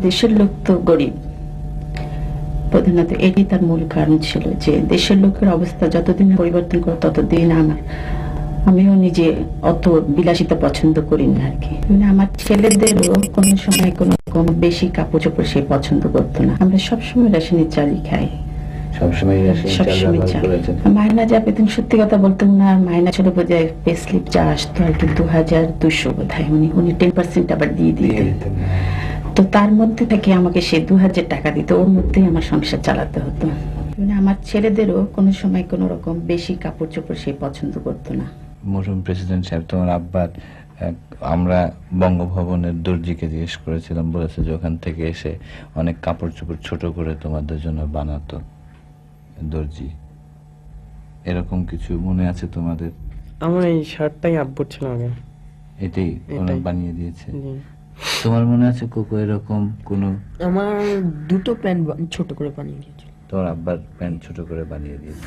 দেশের লোক তো গরিব, প্রধানত এটি তার মূল কারণ ছিল যে দেশের লোকের অবস্থা যতদিন পরিবর্তন করে ততদিন আমিও নিজে অত বিলাসিতা পছন্দ করি না আর কি। মানে আমার ছেলেদেরও কোনো সময় কোনো রকম বেশি কাপড় চোপড় সে পছন্দ করতো না। আমরা সবসময় রেশনের চালই খাই, সবসময় মাইনা যা পেতেন, সত্যি কথা বলতে উনার মাইনা ছিল বোধহয় পে স্লিপ যা আসতো আর কি 2200 বোধহয়, উনি 10% আবার দিয়ে দিতেন। তো তার মধ্যে থেকে আমাকে সে 2000 টাকা দিত, ওর মধ্যেই আমার সংসার চালাতে হতো। মানে আমার ছেলেদেরও কোনো সময় কোনো রকম বেশি কাপড় চোপড় সে পছন্দ করতো না। মরহুম প্রেসিডেন্ট সাহেব তোমার আব্বার, আমরা বঙ্গভবনের দর্জিকে জিজ্ঞেস করেছিলাম, বলেছে যে ওখান থেকে এসে অনেক কাপড় চোপড় ছোট করে তোমাদের জন্য বানাতো দর্জি। এরকম কিছু মনে আছে তোমাদের? আমার এই শার্টটাই আব্বুর ছিল আগে, এটাই ওরা বানিয়ে দিয়েছে। জি। তোমার মনে আছে কোকো এরকম কোনো? আমার দুটো প্যান্ট ছোট করে বানিয়ে দিয়েছিল। তোমার আব্বার প্যান্ট ছোট করে বানিয়ে দিয়েছে।